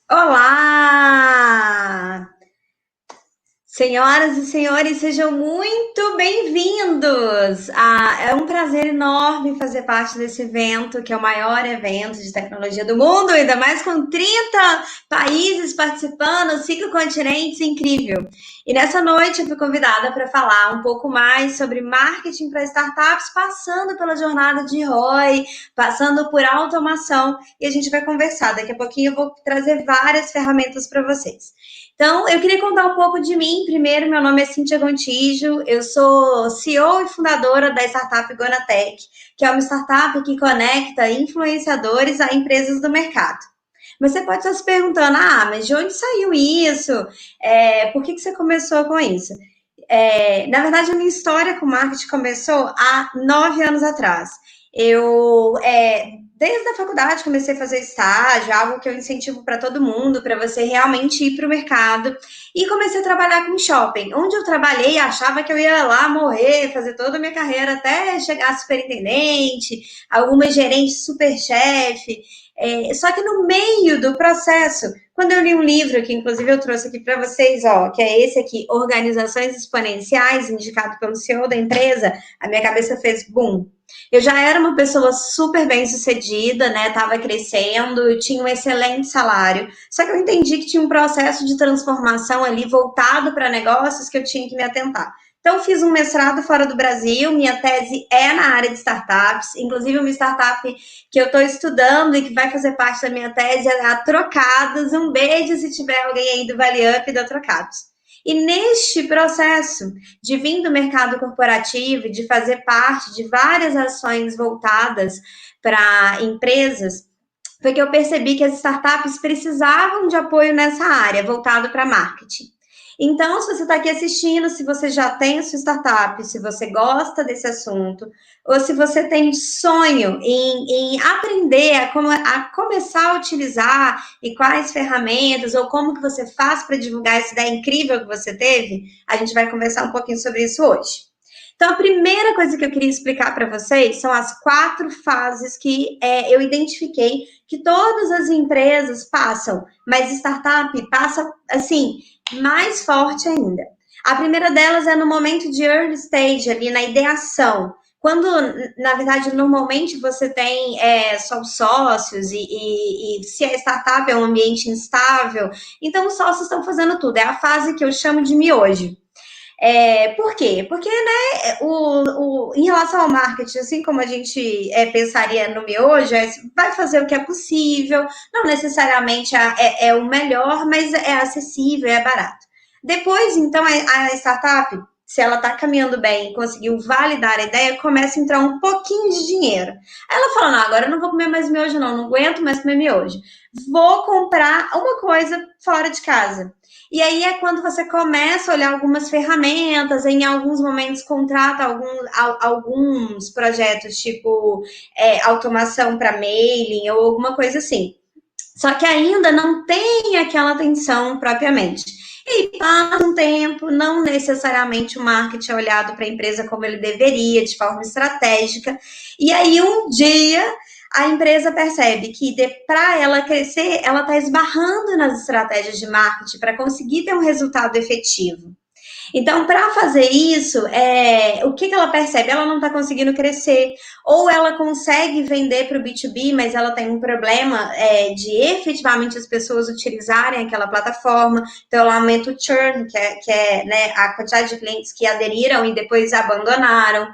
Olá! Senhoras e senhores, sejam muito bem-vindos! É um prazer enorme fazer parte desse evento, que é o maior evento de tecnologia do mundo, ainda mais com 30 países participando, 5 continentes, incrível! E nessa noite eu fui convidada para falar um pouco mais sobre marketing para startups, passando pela jornada de ROI, passando por automação, e a gente vai conversar. Daqui a pouquinho eu vou trazer várias ferramentas para vocês. Então, eu queria contar um pouco de mim. Primeiro, meu nome é Cíntia Gontijo, eu sou CEO e fundadora da startup Gonatech, que é uma startup que conecta influenciadores a empresas do mercado. Mas você pode estar se perguntando, mas de onde saiu isso? Por que você começou com isso? Na verdade, a minha história com marketing começou há 9 anos atrás. Desde a faculdade, comecei a fazer estágio, algo que eu incentivo para todo mundo, para você realmente ir para o mercado. E comecei a trabalhar com shopping. Onde eu trabalhei, achava que eu ia lá morrer, fazer toda a minha carreira até chegar a superintendente, alguma gerente super-chefe. Só que no meio do processo, quando eu li um livro, que inclusive eu trouxe aqui para vocês, que é esse aqui, Organizações Exponenciais, indicado pelo CEO da empresa, a minha cabeça fez boom. Eu já era uma pessoa super bem sucedida, né? Estava crescendo, eu tinha um excelente salário. Só que eu entendi que tinha um processo de transformação ali voltado para negócios que eu tinha que me atentar. Então, fiz um mestrado fora do Brasil, minha tese é na área de startups, inclusive uma startup que eu estou estudando e que vai fazer parte da minha tese é a Trocados. Um beijo se tiver alguém aí do Vale Up da Trocados. E neste processo de vir do mercado corporativo, de fazer parte de várias ações voltadas para empresas, foi que eu percebi que as startups precisavam de apoio nessa área, voltado para marketing. Então, se você está aqui assistindo, se você já tem a sua startup, se você gosta desse assunto, ou se você tem sonho em aprender a começar a utilizar e quais ferramentas, ou como que você faz para divulgar essa ideia incrível que você teve, a gente vai conversar um pouquinho sobre isso hoje. Então, a primeira coisa que eu queria explicar para vocês são as 4 fases que eu identifiquei que todas as empresas passam, mas startup passa, assim, mais forte ainda. A primeira delas é no momento de early stage, ali na ideação. Quando, na verdade, normalmente você tem só os sócios e se a startup é um ambiente instável, então os sócios estão fazendo tudo. É a fase que eu chamo de miojo. Por quê? Porque, né, em relação ao marketing, assim como a gente pensaria no miojo, vai fazer o que é possível, não necessariamente é o melhor, mas é acessível, é barato. Depois, então, a startup, se ela está caminhando bem e conseguiu validar a ideia, começa a entrar um pouquinho de dinheiro. Aí ela fala, não, agora eu não vou comer mais miojo, não aguento mais comer miojo. Vou comprar uma coisa fora de casa. E aí é quando você começa a olhar algumas ferramentas, em alguns momentos contrata alguns projetos, tipo automação para mailing ou alguma coisa assim. Só que ainda não tem aquela atenção propriamente. E aí passa um tempo, não necessariamente o marketing é olhado para a empresa como ele deveria, de forma estratégica. E aí um dia a empresa percebe que para ela crescer, ela está esbarrando nas estratégias de marketing para conseguir ter um resultado efetivo. Então, para fazer isso, o que ela percebe? Ela não está conseguindo crescer, ou ela consegue vender para o B2B, mas ela tem um problema de efetivamente as pessoas utilizarem aquela plataforma, então ela aumenta o churn, que é né, a quantidade de clientes que aderiram e depois abandonaram.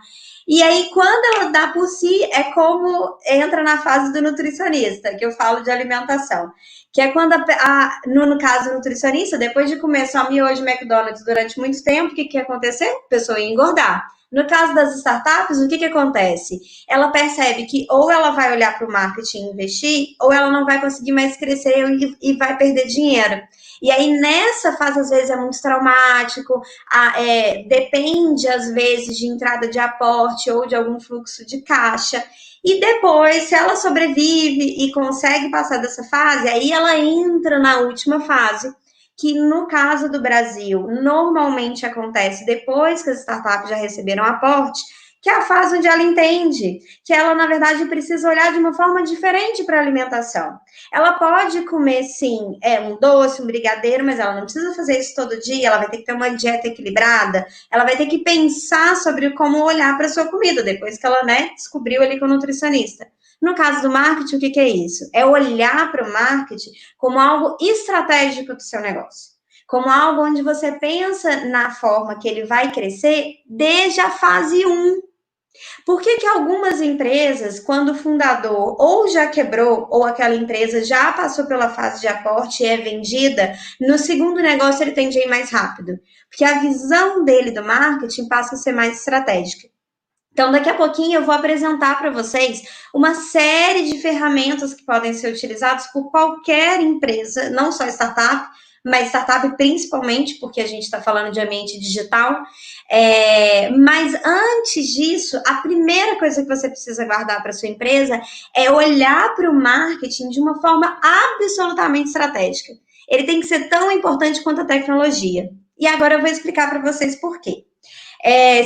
E aí, quando ela dá por si, é como entra na fase do nutricionista, que eu falo de alimentação. Que é quando, no caso, o nutricionista, depois de comer só miojo e McDonald's durante muito tempo, o que aconteceu? A pessoa ia engordar. No caso das startups, o que acontece? Ela percebe que ou ela vai olhar para o marketing e investir, ou ela não vai conseguir mais crescer e vai perder dinheiro. E aí, nessa fase, às vezes, é muito traumático, depende, às vezes, de entrada de aporte ou de algum fluxo de caixa. E depois, se ela sobrevive e consegue passar dessa fase, aí ela entra na última fase, que no caso do Brasil, normalmente acontece depois que as startups já receberam aporte, que é a fase onde ela entende que ela, na verdade, precisa olhar de uma forma diferente para a alimentação. Ela pode comer, sim, um doce, um brigadeiro, mas ela não precisa fazer isso todo dia, ela vai ter que ter uma dieta equilibrada, ela vai ter que pensar sobre como olhar para a sua comida, depois que ela, né, descobriu ali com o nutricionista. No caso do marketing, o que é isso? É olhar para o marketing como algo estratégico do seu negócio. Como algo onde você pensa na forma que ele vai crescer desde a fase 1. Por que que algumas empresas, quando o fundador ou já quebrou, ou aquela empresa já passou pela fase de aporte e é vendida, no segundo negócio ele tende a ir mais rápido? Porque a visão dele do marketing passa a ser mais estratégica. Então, daqui a pouquinho eu vou apresentar para vocês uma série de ferramentas que podem ser utilizadas por qualquer empresa, não só startup, mas startup principalmente, porque a gente está falando de ambiente digital. Mas antes disso, a primeira coisa que você precisa guardar para sua empresa é olhar para o marketing de uma forma absolutamente estratégica. Ele tem que ser tão importante quanto a tecnologia. E agora eu vou explicar para vocês por quê.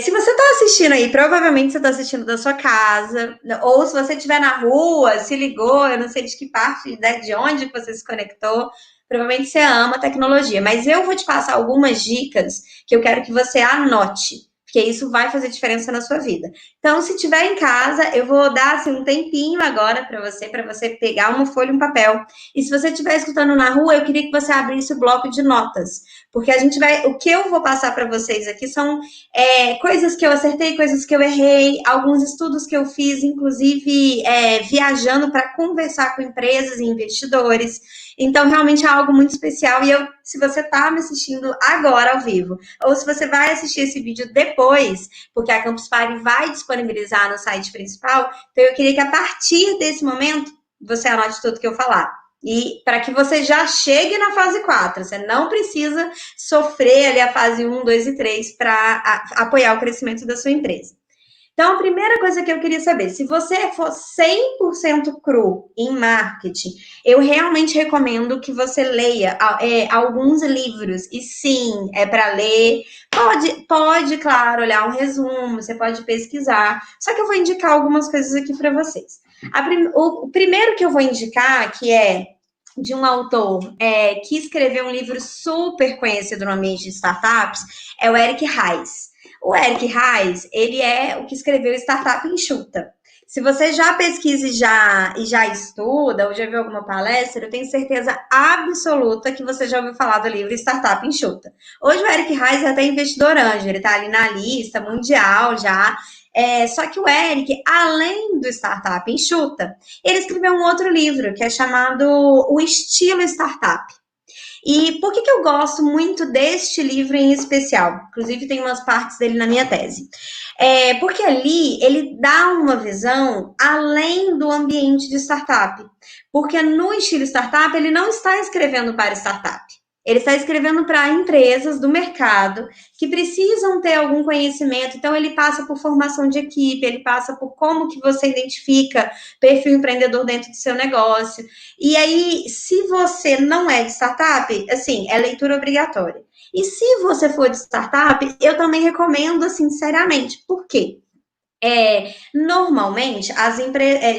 Se você está assistindo aí, provavelmente você está assistindo da sua casa, ou se você estiver na rua, se ligou, eu não sei de que parte, né, de onde você se conectou, provavelmente você ama tecnologia, mas eu vou te passar algumas dicas que eu quero que você anote, porque isso vai fazer diferença na sua vida. Então, se estiver em casa, eu vou dar assim, um tempinho agora para você pegar uma folha e um papel. E se você estiver escutando na rua, eu queria que você abrisse o bloco de notas, porque o que eu vou passar para vocês aqui são coisas que eu acertei, coisas que eu errei, alguns estudos que eu fiz, inclusive viajando para conversar com empresas e investidores. Então, realmente é algo muito especial. E se você está me assistindo agora ao vivo, ou se você vai assistir esse vídeo depois, porque a Campus Party vai disponibilizar no site principal, então eu queria que a partir desse momento você anote tudo que eu falar. E para que você já chegue na fase 4, você não precisa sofrer ali a fase 1, 2 e 3 para apoiar o crescimento da sua empresa. Então, a primeira coisa que eu queria saber, se você for 100% cru em marketing, eu realmente recomendo que você leia alguns livros. E sim, é para ler. Pode, claro, olhar um resumo, você pode pesquisar. Só que eu vou indicar algumas coisas aqui para vocês. O primeiro que eu vou indicar, que é de um autor que escreveu um livro super conhecido no ambiente de startups, é o Eric Ries. O Eric Ries, ele é o que escreveu Startup Enxuta. Se você já pesquisa e já estuda, ou já viu alguma palestra, eu tenho certeza absoluta que você já ouviu falar do livro Startup Enxuta. Hoje o Eric Ries é até investidor anjo, ele está ali na lista mundial já. Só que o Eric, além do Startup Enxuta, ele escreveu um outro livro que é chamado O Estilo Startup. E por que eu gosto muito deste livro em especial? Inclusive, tem umas partes dele na minha tese. Porque ali ele dá uma visão além do ambiente de startup. Porque no estilo startup, ele não está escrevendo para startup. Ele está escrevendo para empresas do mercado que precisam ter algum conhecimento. Então, ele passa por formação de equipe, ele passa por como que você identifica perfil empreendedor dentro do seu negócio. E aí, se você não é de startup, assim, é leitura obrigatória. E se você for de startup, eu também recomendo, sinceramente. Por quê? Normalmente, as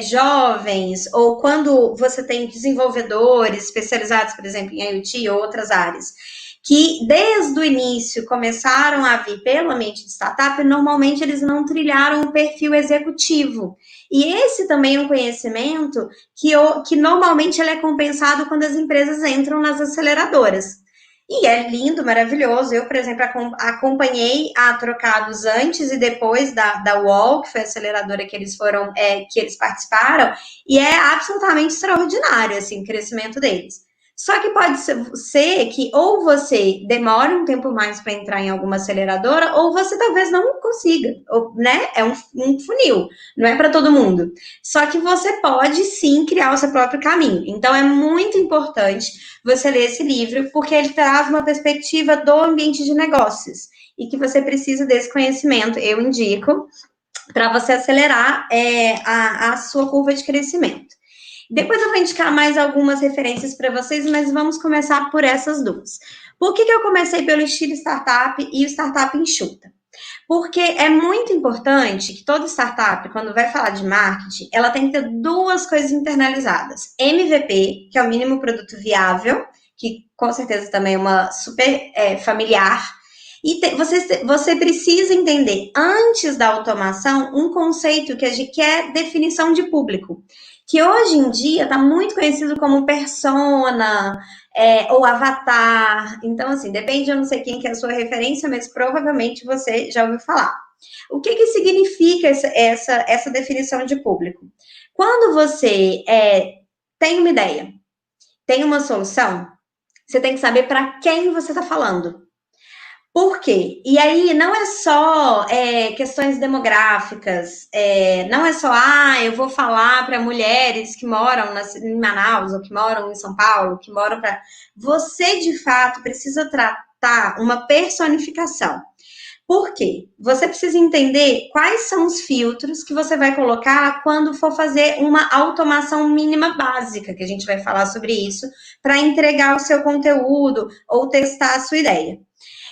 jovens, ou quando você tem desenvolvedores especializados, por exemplo, em IoT ou outras áreas, que desde o início começaram a vir pelo ambiente de startup, normalmente eles não trilharam o perfil executivo. E esse também é um conhecimento que normalmente ele é compensado quando as empresas entram nas aceleradoras. E é lindo, maravilhoso. Eu, por exemplo, acompanhei a Trocados antes e depois da UOL, que foi a aceleradora que eles que eles participaram, e é absolutamente extraordinário, assim, o crescimento deles. Só que pode ser que ou você demore um tempo mais para entrar em alguma aceleradora, ou você talvez não consiga, né? É um funil, não é para todo mundo. Só que você pode sim criar o seu próprio caminho. Então é muito importante você ler esse livro, porque ele traz uma perspectiva do ambiente de negócios e que você precisa desse conhecimento, eu indico, para você acelerar a sua curva de crescimento. Depois eu vou indicar mais algumas referências para vocês, mas vamos começar por essas duas. Por que eu comecei pelo estilo startup e o startup enxuta? Porque é muito importante que toda startup, quando vai falar de marketing, ela tem que ter duas coisas internalizadas. MVP, que é o mínimo produto viável, que com certeza também é uma super familiar. E você precisa entender, antes da automação, um conceito que é definição de público. Que hoje em dia está muito conhecido como persona, ou avatar. Então, assim, depende, eu não sei quem que é a sua referência, mas provavelmente você já ouviu falar. O que significa essa definição de público? Quando você tem uma ideia, tem uma solução, você tem que saber para quem você está falando. Por quê? E aí não é só questões demográficas, não é só, eu vou falar para mulheres que moram em Manaus, ou que moram em São Paulo, que moram para. Você, de fato, precisa tratar uma personificação. Por quê? Você precisa entender quais são os filtros que você vai colocar quando for fazer uma automação mínima básica, que a gente vai falar sobre isso, para entregar o seu conteúdo ou testar a sua ideia.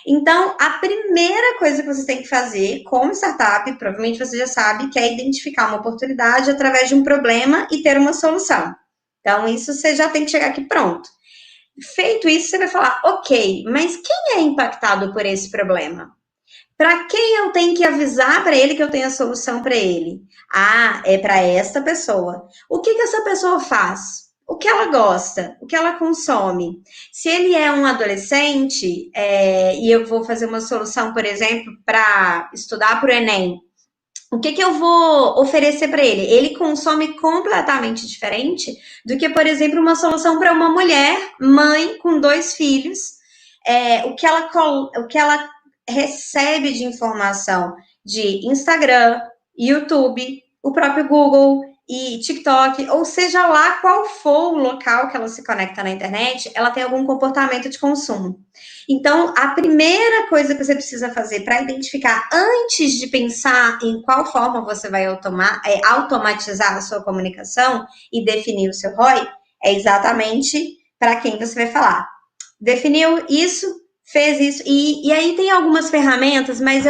Então, a primeira coisa que você tem que fazer como startup, provavelmente você já sabe, que é identificar uma oportunidade através de um problema e ter uma solução. Então, isso você já tem que chegar aqui pronto. Feito isso, você vai falar, ok, mas quem é impactado por esse problema? Para quem eu tenho que avisar para ele que eu tenho a solução para ele? É para esta pessoa. O que essa pessoa faz? O que ela gosta, o que ela consome. Se ele é um adolescente, e eu vou fazer uma solução, por exemplo, para estudar para o Enem, o que eu vou oferecer para ele? Ele consome completamente diferente do que, por exemplo, uma solução para uma mulher, mãe com 2 filhos, o que ela recebe de informação de Instagram, YouTube, o próprio Google e TikTok, ou seja lá qual for o local que ela se conecta na internet, ela tem algum comportamento de consumo. Então, a primeira coisa que você precisa fazer para identificar, antes de pensar em qual forma você vai automatizar a sua comunicação e definir o seu ROI, é exatamente para quem você vai falar. Definiu isso, fez isso, e aí tem algumas ferramentas, mas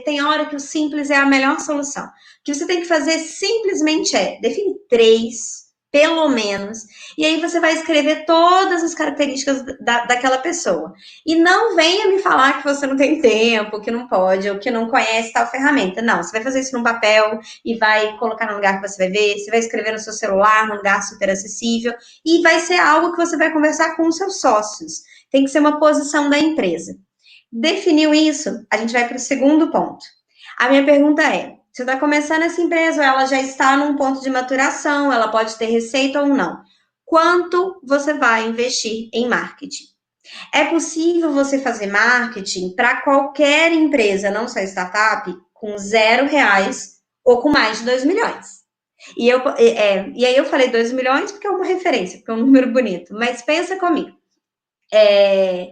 tem hora que o simples é a melhor solução. O que você tem que fazer simplesmente definir 3, pelo menos, e aí você vai escrever todas as características daquela pessoa. E não venha me falar que você não tem tempo, que não pode, ou que não conhece tal ferramenta. Não, você vai fazer isso num papel e vai colocar no lugar que você vai ver, você vai escrever no seu celular, num lugar super acessível, e vai ser algo que você vai conversar com os seus sócios. Tem que ser uma posição da empresa. Definiu isso, a gente vai para o segundo ponto. A minha pergunta é, você está começando essa empresa, ou ela já está num ponto de maturação, ela pode ter receita ou não. Quanto você vai investir em marketing? É possível você fazer marketing para qualquer empresa, não só startup, com R$0 ou com mais de 2 milhões. E aí eu falei 2 milhões porque é uma referência, porque é um número bonito, mas pensa comigo.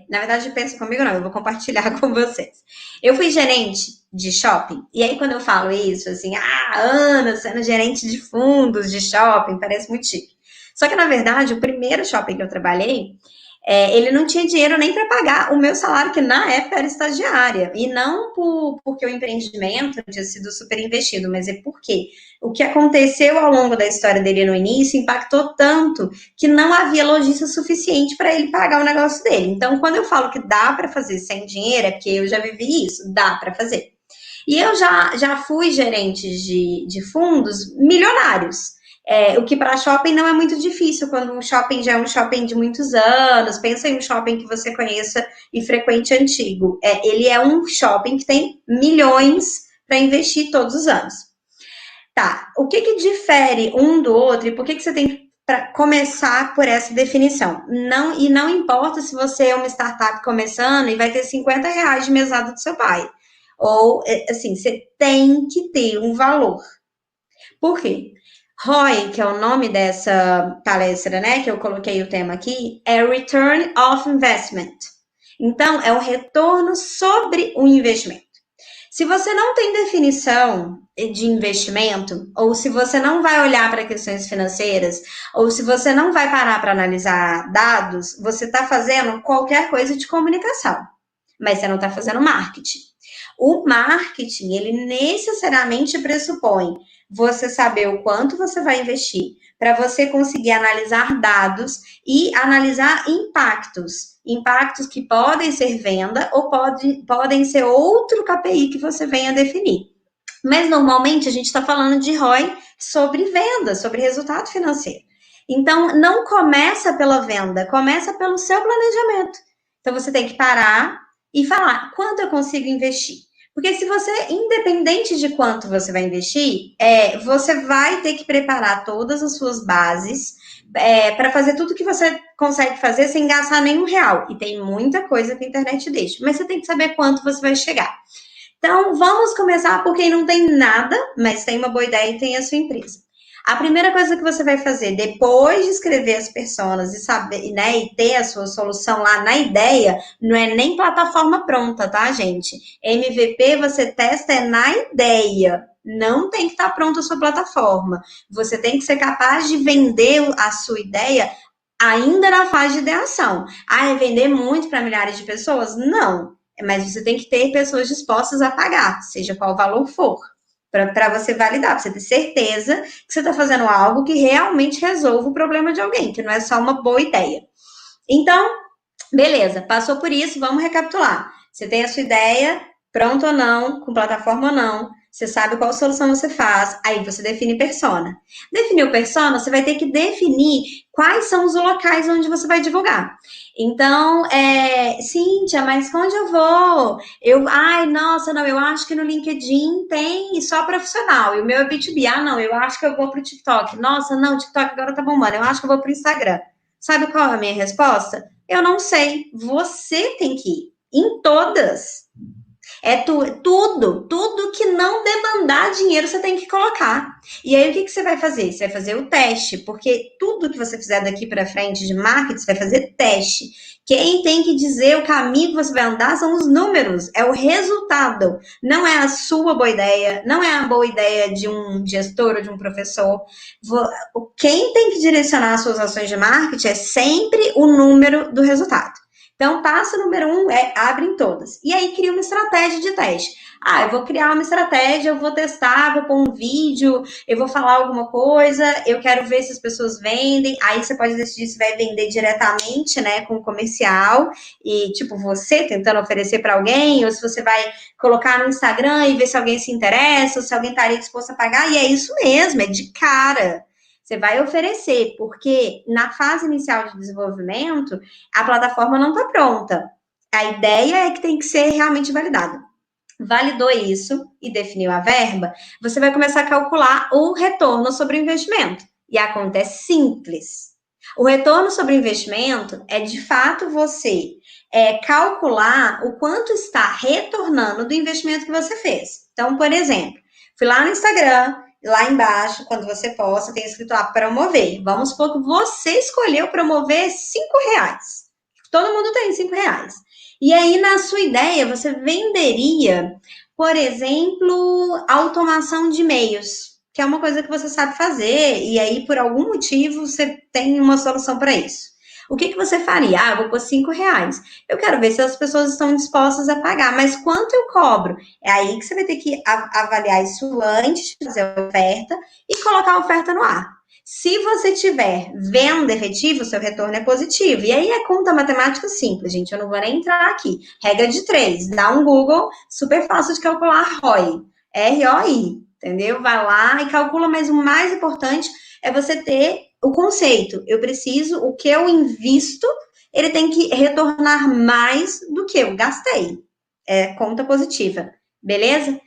Na verdade, pensa comigo não, eu vou compartilhar com vocês. Eu fui gerente de shopping, e aí quando eu falo isso, assim, anos sendo gerente de fundos de shopping, parece muito chique. Só que, na verdade, o primeiro shopping que eu trabalhei, ele não tinha dinheiro nem para pagar o meu salário, que na época era estagiária. E não porque o empreendimento tinha sido super investido, mas é porque o que aconteceu ao longo da história dele no início impactou tanto que não havia logística suficiente para ele pagar o negócio dele. Então, quando eu falo que dá para fazer sem dinheiro, é porque eu já vivi isso, dá para fazer. E eu já fui gerente de fundos milionários. O que para shopping não é muito difícil, quando um shopping já é um shopping de muitos anos. Pensa em um shopping que você conheça e frequente antigo. Ele é um shopping que tem milhões para investir todos os anos. Tá, o que difere um do outro e por que você tem que começar por essa definição? Não importa se você é uma startup começando e vai ter R$50 de mesada do seu pai. Ou, assim, você tem que ter um valor. Por quê? ROI, que é o nome dessa palestra, né, que eu coloquei o tema aqui, é Return of Investment. Então, é o retorno sobre o investimento. Se você não tem definição de investimento, ou se você não vai olhar para questões financeiras, ou se você não vai parar para analisar dados, você está fazendo qualquer coisa de comunicação, mas você não está fazendo marketing. O marketing, ele necessariamente pressupõe você saber o quanto você vai investir, para você conseguir analisar dados e analisar impactos. Impactos que podem ser venda ou podem ser outro KPI que você venha definir. Mas normalmente a gente está falando de ROI sobre venda, sobre resultado financeiro. Então, não começa pela venda, começa pelo seu planejamento. Então, você tem que parar e falar quanto eu consigo investir. Porque se você, independente de quanto você vai investir, você vai ter que preparar todas as suas bases para fazer tudo que você consegue fazer sem gastar nenhum real. E tem muita coisa que a internet deixa. Mas você tem que saber quanto você vai chegar. Então, vamos começar por quem não tem nada, mas tem uma boa ideia e tem a sua empresa. A primeira coisa que você vai fazer depois de escrever as personas e saber, né, e ter a sua solução lá na ideia, não é nem plataforma pronta, tá, gente? MVP você testa na ideia. Não tem que estar pronta a sua plataforma. Você tem que ser capaz de vender a sua ideia ainda na fase de ideação. É vender muito para milhares de pessoas? Não. Mas você tem que ter pessoas dispostas a pagar, seja qual o valor for, para você validar, para você ter certeza que você está fazendo algo que realmente resolva o problema de alguém, que não é só uma boa ideia. Então, beleza, passou por isso, vamos recapitular. Você tem a sua ideia, pronto ou não, com plataforma ou não, você sabe qual solução você faz, aí você define persona. Definiu persona, você vai ter que definir quais são os locais onde você vai divulgar. Então, Cíntia, mas onde eu vou? Nossa, não, eu acho que no LinkedIn tem só profissional, e o meu é B2B. Não, eu acho que eu vou pro TikTok. Nossa, não, o TikTok agora tá bombando, eu acho que eu vou pro Instagram. Sabe qual é a minha resposta? Eu não sei. Você tem que ir em todas. Tudo que não demandar dinheiro você tem que colocar. E aí o que você vai fazer? Você vai fazer o teste, porque tudo que você fizer daqui para frente de marketing, você vai fazer teste. Quem tem que dizer o caminho que você vai andar são os números, é o resultado. Não é a sua boa ideia, não é a boa ideia de um gestor ou de um professor. Quem tem que direcionar as suas ações de marketing é sempre o número do resultado. Então, passo número 1 abre em todas. E aí, cria uma estratégia de teste. Eu vou criar uma estratégia, eu vou testar, vou pôr um vídeo, eu vou falar alguma coisa, eu quero ver se as pessoas vendem. Aí, você pode decidir se vai vender diretamente, né, com o comercial, e, tipo, você tentando oferecer para alguém, ou se você vai colocar no Instagram e ver se alguém se interessa, ou se alguém estaria disposto a pagar. E é isso mesmo, é de cara. Você vai oferecer, porque na fase inicial de desenvolvimento, a plataforma não está pronta. A ideia é que tem que ser realmente validada. Validou isso e definiu a verba, você vai começar a calcular o retorno sobre o investimento. E a conta é simples. O retorno sobre o investimento é, de fato, você calcular o quanto está retornando do investimento que você fez. Então, por exemplo, fui lá no Instagram, lá embaixo, quando você possa, tem escrito lá promover. Vamos supor que você escolheu promover R$5. Todo mundo tem R$5. E aí, na sua ideia, você venderia, por exemplo, automação de e-mails, que é uma coisa que você sabe fazer, e aí, por algum motivo, você tem uma solução para isso. O que você faria? Eu vou pôr R$5. Eu quero ver se as pessoas estão dispostas a pagar, mas quanto eu cobro? É aí que você vai ter que avaliar isso antes de fazer a oferta e colocar a oferta no ar. Se você tiver venda efetiva, o seu retorno é positivo. E aí é conta matemática simples, gente. Eu não vou nem entrar aqui. Regra de 3. Dá um Google, super fácil de calcular ROI. ROI, entendeu? Vai lá e calcula, mas o mais importante é você ter o conceito. Eu preciso, o que eu invisto, ele tem que retornar mais do que eu gastei. É conta positiva, beleza?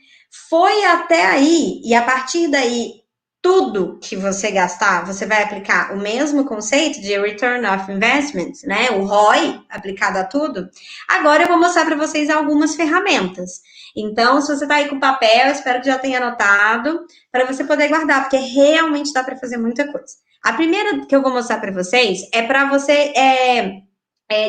Foi até aí, e a partir daí, tudo que você gastar, você vai aplicar o mesmo conceito de Return of Investment, né? O ROI aplicado a tudo. Agora eu vou mostrar para vocês algumas ferramentas. Então, se você está aí com papel, espero que já tenha anotado, para você poder guardar, porque realmente dá para fazer muita coisa. A primeira que eu vou mostrar para vocês é para você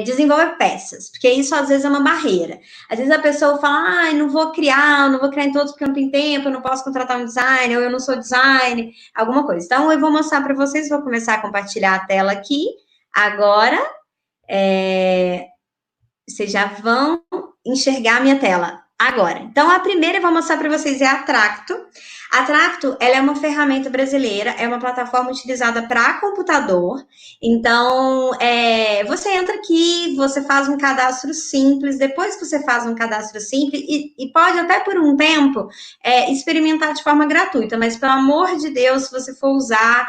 desenvolver peças, porque isso às vezes é uma barreira. Às vezes a pessoa fala, não vou criar em todos porque eu não tenho tempo, eu não posso contratar um designer, ou eu não sou designer, alguma coisa. Então, eu vou mostrar para vocês, vou começar a compartilhar a tela aqui, agora, vocês já vão enxergar a minha tela. Agora, então a primeira eu vou mostrar para vocês é a Tracto. A Tracto, ela é uma ferramenta brasileira, é uma plataforma utilizada para computador. Então, você entra aqui, você faz um cadastro simples. Depois que você faz um cadastro simples, e pode até por um tempo experimentar de forma gratuita, mas pelo amor de Deus, se você for usar,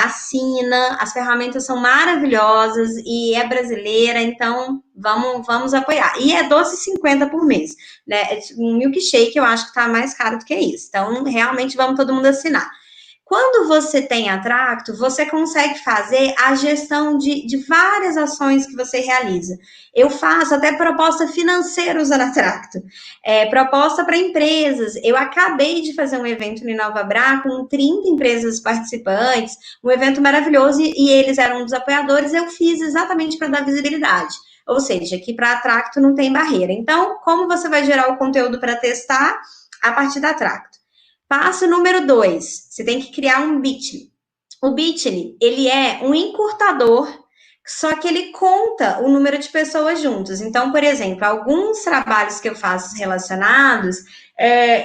assina, as ferramentas são maravilhosas e é brasileira, então vamos apoiar. E é R$ 12,50 por mês, né? Um milkshake eu acho que tá mais caro do que isso. Então, realmente vamos todo mundo assinar. Quando você tem a Tracto, você consegue fazer a gestão de várias ações que você realiza. Eu faço até proposta financeira usando a Tracto. Proposta para empresas. Eu acabei de fazer um evento no InovaBrá com 30 empresas participantes, um evento maravilhoso, e eles eram um dos apoiadores. Eu fiz exatamente para dar visibilidade. Ou seja, que para a Tracto não tem barreira. Então, como você vai gerar o conteúdo para testar? A partir da Tracto. Passo número 2, você tem que criar um Bitly. O Bitly, ele é um encurtador, só que ele conta o número de pessoas juntos. Então, por exemplo, alguns trabalhos que eu faço relacionados,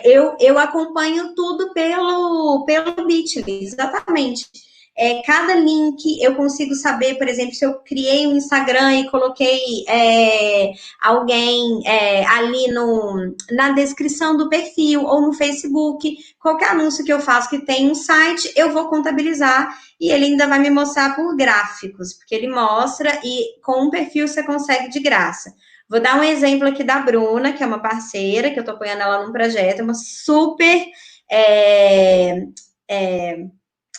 eu acompanho tudo pelo Bitly, exatamente. Cada link eu consigo saber, por exemplo, se eu criei um Instagram e coloquei alguém ali na descrição do perfil ou no Facebook, qualquer anúncio que eu faço que tem um site, eu vou contabilizar e ele ainda vai me mostrar por gráficos, porque ele mostra e com um perfil você consegue de graça. Vou dar um exemplo aqui da Bruna, que é uma parceira, que eu estou apoiando ela num projeto, uma super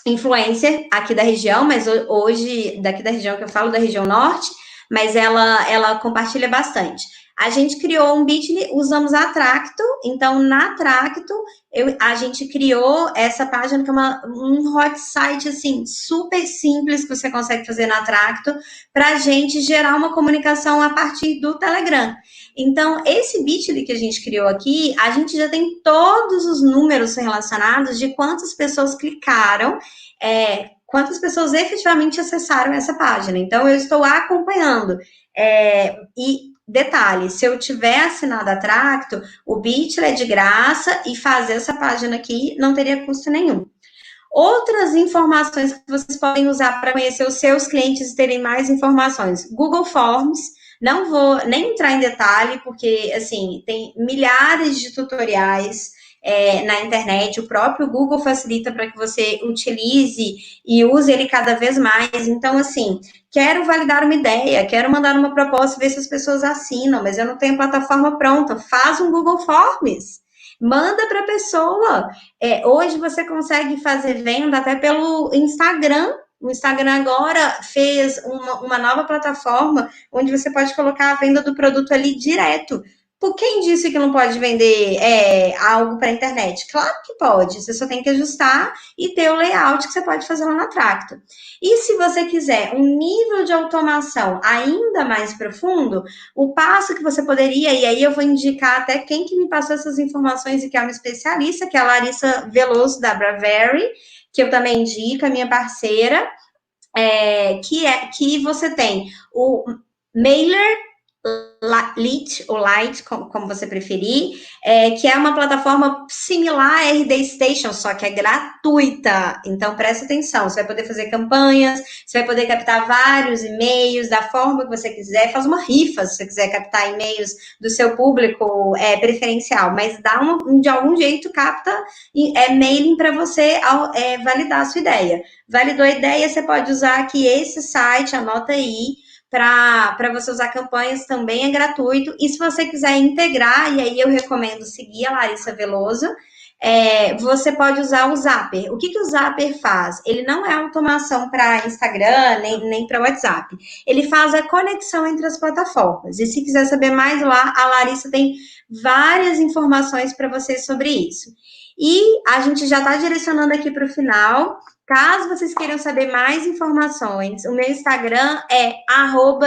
influencer aqui da região, mas hoje, daqui da região que eu falo, da região norte, mas ela compartilha bastante. A gente criou um Bitly, usamos a Tracto, então na Tracto a gente criou essa página que é um hot site assim, super simples que você consegue fazer na Tracto, para a gente gerar uma comunicação a partir do Telegram. Então, esse Bitly que a gente criou aqui, a gente já tem todos os números relacionados de quantas pessoas clicaram, quantas pessoas efetivamente acessaram essa página. Então, eu estou acompanhando. E detalhe, se eu tiver assinado a Tracto, o Bitly é de graça e fazer essa página aqui não teria custo nenhum. Outras informações que vocês podem usar para conhecer os seus clientes e terem mais informações. Google Forms, não vou nem entrar em detalhe, porque, assim, tem milhares de tutoriais na internet, o próprio Google facilita para que você utilize e use ele cada vez mais. Então, assim, quero validar uma ideia, quero mandar uma proposta, ver se as pessoas assinam, mas eu não tenho plataforma pronta. Faz um Google Forms. Manda para a pessoa. Hoje você consegue fazer venda até pelo Instagram. O Instagram agora fez uma nova plataforma onde você pode colocar a venda do produto ali direto. Por quem disse que não pode vender algo para a internet? Claro que pode, você só tem que ajustar e ter o layout que você pode fazer lá na Tracto. E se você quiser um nível de automação ainda mais profundo, o passo que você poderia, e aí eu vou indicar até quem que me passou essas informações e que é uma especialista, que é a Larissa Veloso, da Bravery, que eu também indico, a minha parceira, que você tem o Mailer Lite, ou Lite, como você preferir, que é uma plataforma similar à RD Station, só que é gratuita. Então, presta atenção, você vai poder fazer campanhas, você vai poder captar vários e-mails da forma que você quiser, faz uma rifa se você quiser captar e-mails do seu público preferencial, mas de algum jeito capta mailing para você validar a sua ideia. Validou a ideia, você pode usar aqui esse site, anota aí, para você usar campanhas também é gratuito. E se você quiser integrar, e aí eu recomendo seguir a Larissa Veloso, você pode usar o Zapier. O que o Zapier faz? Ele não é automação para Instagram, nem para WhatsApp. Ele faz a conexão entre as plataformas. E se quiser saber mais lá, a Larissa tem várias informações para você sobre isso. E a gente já está direcionando aqui para o final. Caso vocês queiram saber mais informações, o meu Instagram é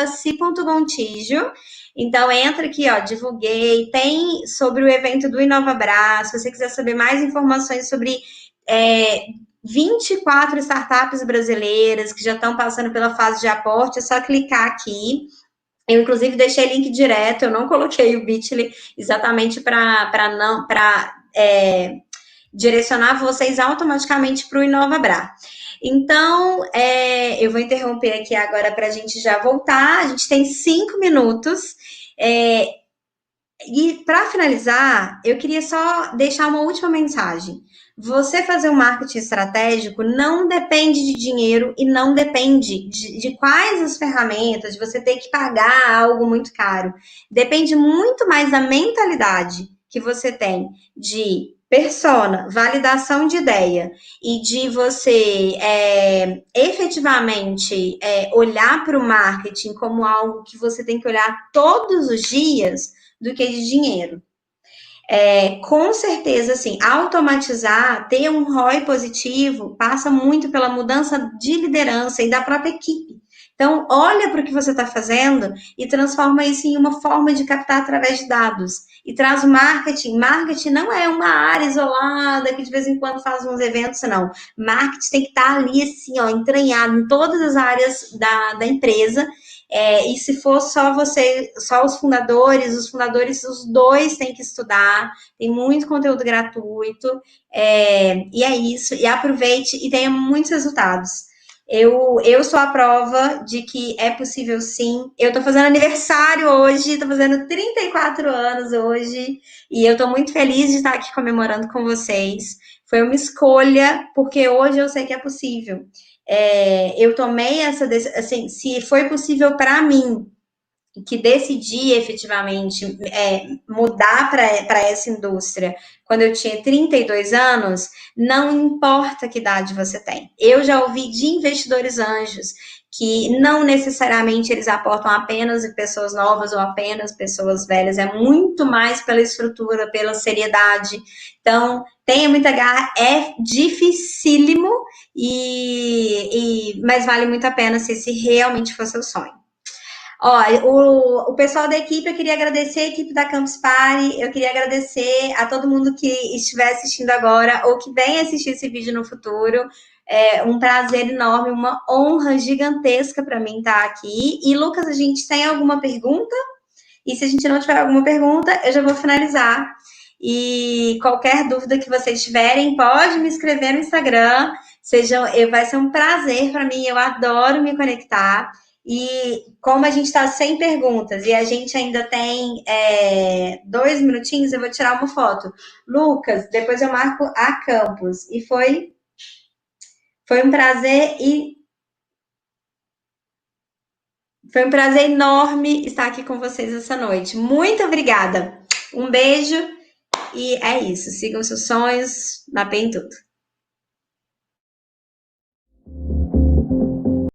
@si.gontijo. Então, entra aqui, ó, divulguei. Tem sobre o evento do InovaBrá. Se você quiser saber mais informações sobre 24 startups brasileiras que já estão passando pela fase de aporte, é só clicar aqui. Eu, inclusive, deixei link direto, eu não coloquei o Bitly exatamente para não para direcionar vocês automaticamente para o InovaBrá. Então, eu vou interromper aqui agora para a gente já voltar. A gente tem 5 minutos. E para finalizar, eu queria só deixar uma última mensagem. Você fazer um marketing estratégico não depende de dinheiro e não depende de quais as ferramentas, de você ter que pagar algo muito caro. Depende muito mais da mentalidade que você tem de persona, validação de ideia e de você efetivamente olhar para o marketing como algo que você tem que olhar todos os dias do que de dinheiro. Com certeza, assim, automatizar, ter um ROI positivo, passa muito pela mudança de liderança e da própria equipe. Então, olha para o que você está fazendo e transforma isso em uma forma de captar através de dados. E traz o marketing. Marketing não é uma área isolada que de vez em quando faz uns eventos, não. Marketing tem que estar ali, assim, ó, entranhado em todas as áreas da empresa. E se for só você, só os fundadores, os dois têm que estudar, tem muito conteúdo gratuito, e é isso, e aproveite e tenha muitos resultados. Eu sou a prova de que é possível sim. Eu tô fazendo aniversário hoje, tô fazendo 34 anos hoje, e eu tô muito feliz de estar aqui comemorando com vocês. Foi uma escolha, porque hoje eu sei que é possível. Eu tomei essa decisão, assim, se foi possível para mim, que decidi efetivamente mudar para essa indústria quando eu tinha 32 anos, não importa que idade você tem. Eu já ouvi de investidores anjos que não necessariamente eles aportam apenas pessoas novas ou apenas pessoas velhas, é muito mais pela estrutura, pela seriedade. Então, tenha muita garra, é dificílimo, mas vale muito a pena se realmente for seu sonho. Ó, o pessoal da equipe, eu queria agradecer a equipe da Campus Party, eu queria agradecer a todo mundo que estiver assistindo agora ou que venha assistir esse vídeo no futuro. É um prazer enorme, uma honra gigantesca para mim estar aqui. E, Lucas, a gente tem alguma pergunta? E se a gente não tiver alguma pergunta, eu já vou finalizar. E qualquer dúvida que vocês tiverem, pode me escrever no Instagram. Vai ser um prazer para mim, eu adoro me conectar. E como a gente está sem perguntas e a gente ainda tem 2 minutinhos, eu vou tirar uma foto. Lucas, depois eu marco a Campus. E foi um prazer e foi um prazer enorme estar aqui com vocês essa noite. Muito obrigada. Um beijo e é isso. Sigam seus sonhos, mapeiem tudo.